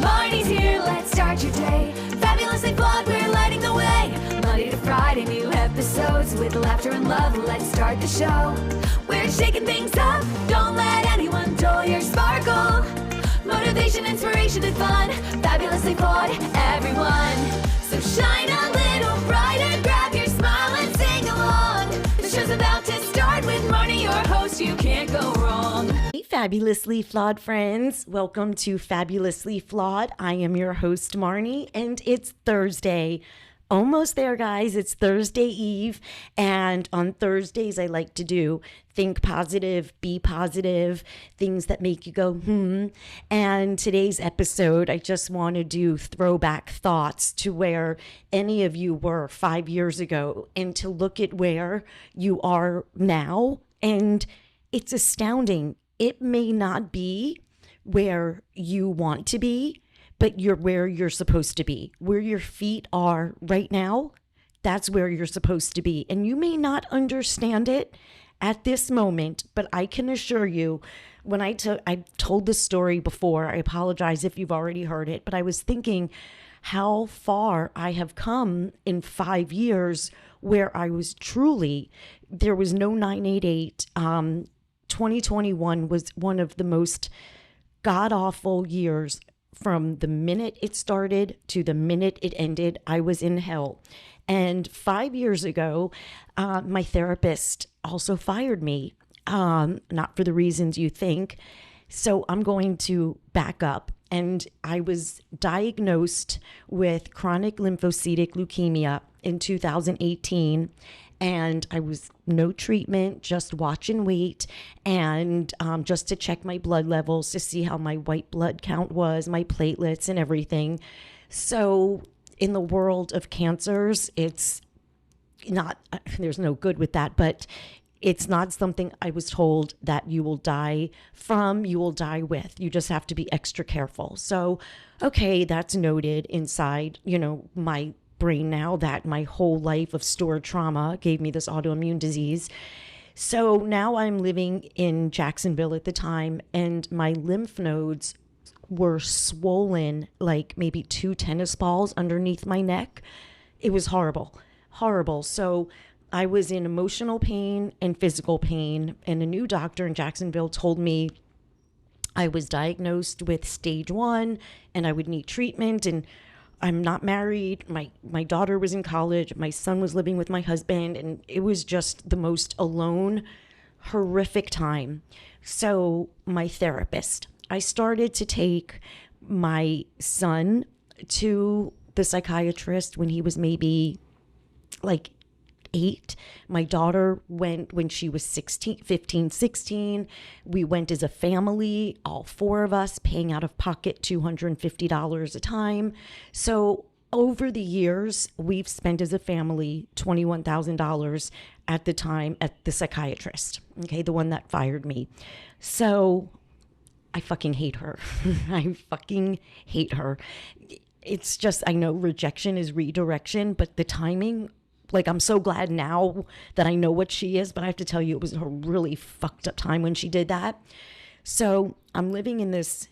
Marnie's here, let's start your day. Fabulously flawed, we're lighting the way. Monday to Friday, new episodes with laughter and love. Let's start the show. We're shaking things up. Don't let anyone dull your sparkle. Motivation, inspiration, and fun. Fabulously flawed, everyone. So shine a little brighter. Grab your smile and sing along. The show's about to start with Marnie, your host. You can't go wrong. Hey, Fabulously Flawed friends. Welcome to Fabulously Flawed. I am your host, Marnie, and it's Thursday. Almost there, guys. It's Thursday Eve, and on Thursdays, I like to do think positive, be positive, things that make you go, And today's episode, I just want to do throwback thoughts to where any of you were 5 years ago and to look at where you are now. And it's astounding. It may not be where you want to be, but you're where you're supposed to be. Where your feet are right now, that's where you're supposed to be. And you may not understand it at this moment, but I can assure you, when I told this story before, I apologize if you've already heard it, but I was thinking how far I have come in 5 years where I was truly, there was no 988. 2021 was one of the most god-awful years. From the minute it started to the minute it ended, I was in hell. And 5 years ago, my therapist also fired me, not for the reasons you think. So I'm going to back up. And I was diagnosed with chronic lymphocytic leukemia in 2018. And I was no treatment, just watch and wait, and just to check my blood levels to see how my white blood count was, my platelets and everything. So in the world of cancers, it's not, there's no good with that, but it's not something I was told that you will die from, you will die with. You just have to be extra careful. So, okay, that's noted inside, my brain now that my whole life of stored trauma gave me this autoimmune disease. So now I'm living in Jacksonville at the time, and my lymph nodes were swollen like maybe 2 tennis balls underneath my neck. It was horrible, horrible. So I was in emotional pain and physical pain, and a new doctor in Jacksonville told me I was diagnosed with stage 1 and I would need treatment, and I'm not married. My daughter was in college. My son was living with my husband, and it was just the most alone, horrific time. So my therapist, I started to take my son to the psychiatrist when he was maybe like 8. My daughter went when she was 15, 16. We went as a family, all 4 of us, paying out of pocket $250 a time. So over the years, we've spent as a family $21,000 at the time at the psychiatrist, okay, the one that fired me. So I fucking hate her. I fucking hate her. It's just, I know rejection is redirection, but the timing, like, I'm so glad now that I know what she is, but I have to tell you, it was a really fucked up time when she did that. So I'm living in this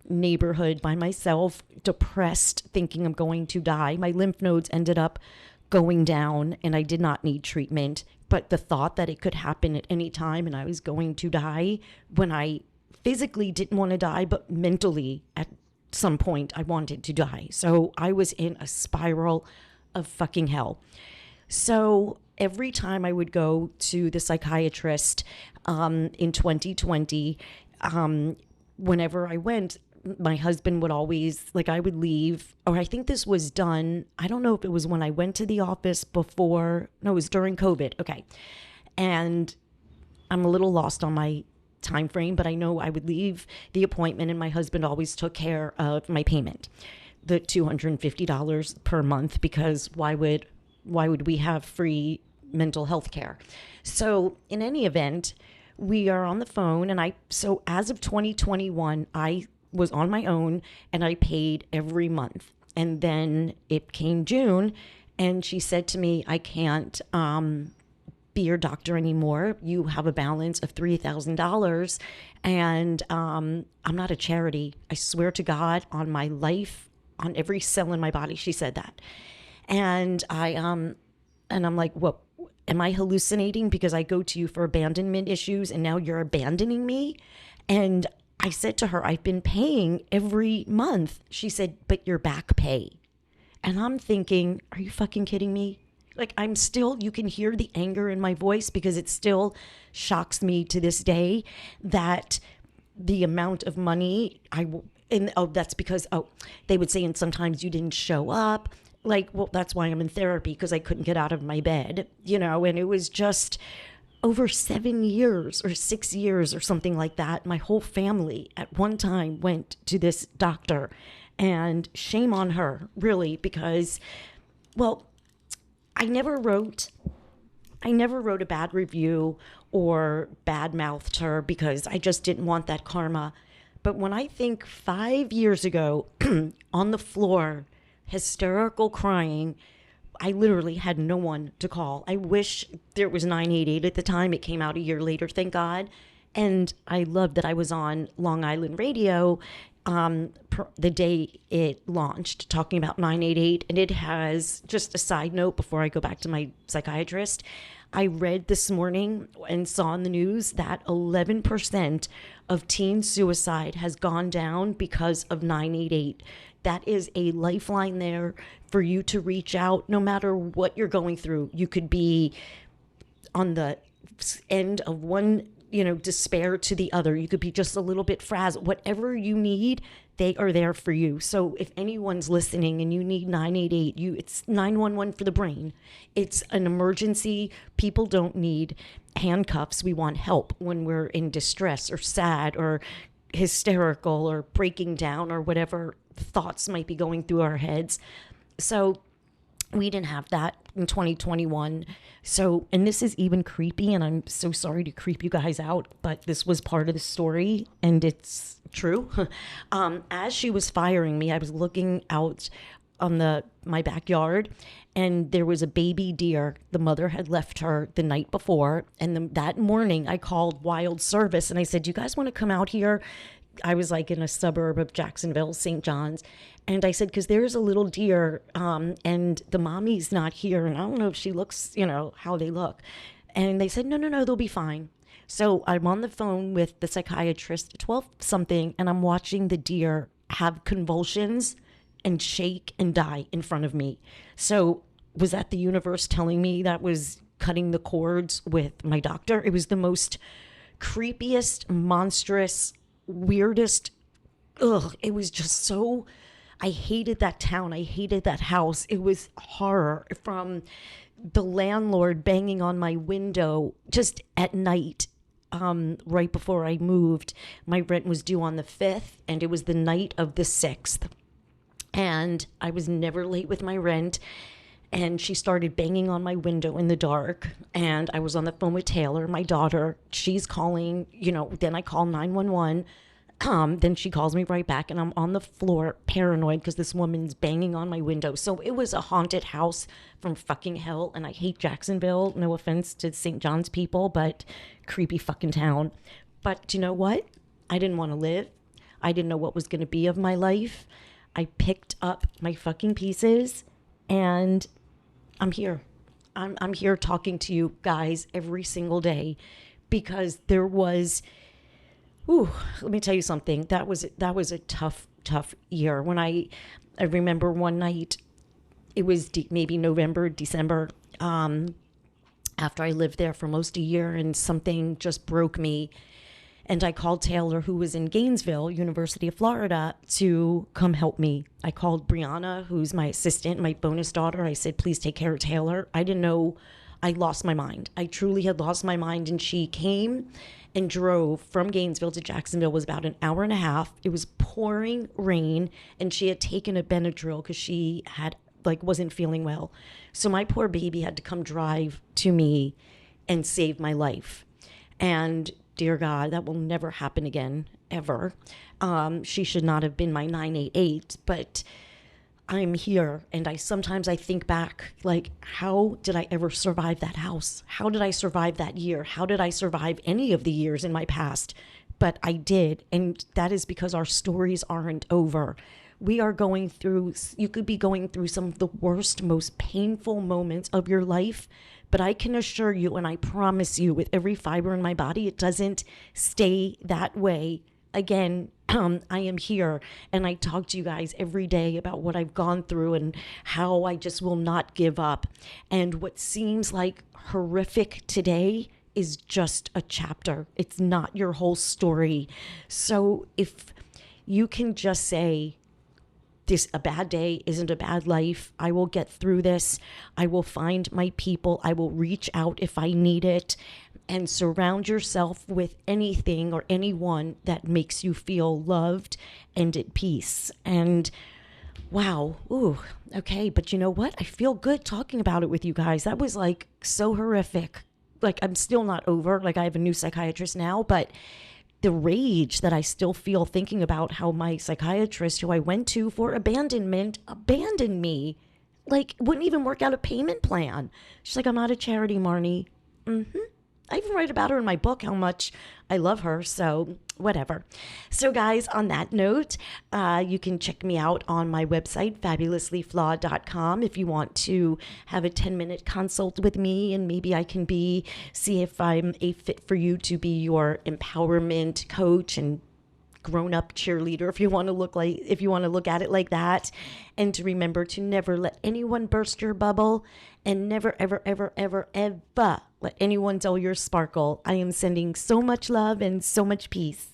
neighborhood by myself, depressed, thinking I'm going to die. My lymph nodes ended up going down, and I did not need treatment. But the thought that it could happen at any time and I was going to die, when I physically didn't want to die, but mentally at some point I wanted to die. So I was in a spiral of fucking hell. So every time I would go to the psychiatrist in 2020, whenever I went, my husband would always, like, I would leave, or I think this was done, I don't know if it was when I went to the office before, no, it was during COVID, okay. And I'm a little lost on my time frame, but I know I would leave the appointment and my husband always took care of my payment, the $250 per month, because why would we have free mental health care? So in any event, we are on the phone, and so as of 2021, I was on my own and I paid every month. And then it came June and she said to me, I can't be your doctor anymore. You have a balance of $3,000 And I'm not a charity. I swear to God, on my life, on every cell in my body, she said that. And I'm like, what? Am I hallucinating because I go to you for abandonment issues and now you're abandoning me? And I said to her, I've been paying every month. She said, but your back pay. And I'm thinking, are you fucking kidding me? Like, I'm still, you can hear the anger in my voice because it still shocks me to this day that the amount of money that's because, they would say, and sometimes you didn't show up. Like, well, that's why I'm in therapy, because I couldn't get out of my bed, and it was just over 7 years or 6 years or something like that. My whole family at one time went to this doctor, and shame on her, really, because, well, I never wrote a bad review or bad mouthed her because I just didn't want that karma. But when I think 5 years ago on the floor, hysterical crying, I literally had no one to call. I wish there was 988 at the time. It came out a year later, thank God. And I loved that I was on Long Island radio the day it launched, talking about 988. And it has, just a side note before I go back to my psychiatrist, I read this morning and saw in the news that 11% of teen suicide has gone down because of 988. That is a lifeline there for you to reach out no matter what you're going through. You could be on the end of one, despair to the other. You could be just a little bit frazzled. Whatever you need, they are there for you. So if anyone's listening and you need 988, it's 911 for the brain. It's an emergency. People don't need handcuffs. We want help when we're in distress or sad or hysterical or breaking down or whatever thoughts might be going through our heads. So we didn't have that in 2021. So, and this is even creepy, and I'm so sorry to creep you guys out, but this was part of the story, and it's true. As she was firing me, I was looking out on my backyard, and there was a baby deer. The mother had left her the night before, and that morning I called Wild Service, and I said, "Do you guys want to come out here?" I was like in a suburb of Jacksonville, St. John's. And I said, because there's a little deer and the mommy's not here. And I don't know if she looks, how they look. And they said, no, they'll be fine. So I'm on the phone with the psychiatrist at 12 something, and I'm watching the deer have convulsions and shake and die in front of me. So was that the universe telling me that was cutting the cords with my doctor? It was the most creepiest, monstrous, weirdest. It was just so, I hated that town. I hated that house. It was horror, from the landlord banging on my window just at night. Right before I moved, my rent was due on the 5th, and it was the night of the 6th. And I was never late with my rent. And she started banging on my window in the dark. And I was on the phone with Taylor, my daughter. She's calling, then I call 911. Then she calls me right back, and I'm on the floor paranoid because this woman's banging on my window. So it was a haunted house from fucking hell. And I hate Jacksonville. No offense to St. John's people, but creepy fucking town. But you know what? I didn't want to live. I didn't know what was going to be of my life. I picked up my fucking pieces, and I'm here. I'm here talking to you guys every single day, because there was, let me tell you something. That was a tough year. When I remember one night, it was maybe November, December, after I lived there for most a year, and something just broke me. And I called Taylor, who was in Gainesville, University of Florida, to come help me. I called Brianna, who's my assistant, my bonus daughter. I said, please take care of Taylor. I didn't know. I lost my mind. I truly had lost my mind. And she came and drove from Gainesville to Jacksonville. It was about an hour and a half. It was pouring rain, and she had taken a Benadryl because she had wasn't feeling well. So my poor baby had to come drive to me and save my life. And dear God, that will never happen again, ever. She should not have been my 988, but I'm here. And sometimes I think back, how did I ever survive that house? How did I survive that year? How did I survive any of the years in my past? but I did. And that is because our stories aren't over. We are going through, you could be going through some of the worst, most painful moments of your life, but I can assure you, and I promise you with every fiber in my body, it doesn't stay that way. Again, I am here and I talk to you guys every day about what I've gone through and how I just will not give up. And what seems like horrific today is just a chapter. It's not your whole story. So if you can just say, this a bad day isn't a bad life. I will get through this. I will find my people. I will reach out if I need it. And surround yourself with anything or anyone that makes you feel loved and at peace. And wow. Ooh, okay. But you know what? I feel good talking about it with you guys. That was like so horrific. Like I'm still not over. Like I have a new psychiatrist now, but the rage that I still feel thinking about how my psychiatrist who I went to for abandonment abandoned me. Like wouldn't even work out a payment plan. She's like, I'm not a charity, Marnie. I even write about her in my book, how much I love her. So whatever. So guys, on that note, you can check me out on my website, fabulouslyflawed.com, if you want to have a 10-minute consult with me, and maybe I can see if I'm a fit for you to be your empowerment coach and grown-up cheerleader, if you want to look at it like that. And to remember to never let anyone burst your bubble, and never ever ever ever ever let anyone dull your sparkle. I am sending so much love and so much peace.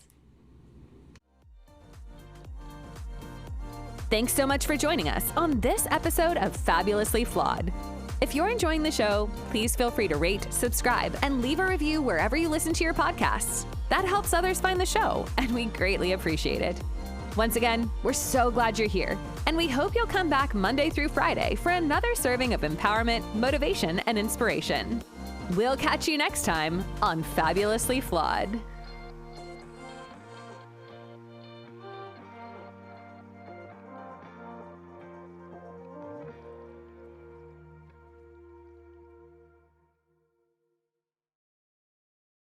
Thanks so much for joining us on this episode of Fabulously Flawed. If you're enjoying the show, please feel free to rate, subscribe, and leave a review wherever you listen to your podcasts. That helps others find the show, and we greatly appreciate it. Once again, we're so glad you're here, and we hope you'll come back Monday through Friday for another serving of empowerment, motivation, and inspiration. We'll catch you next time on Fabulously Flawed.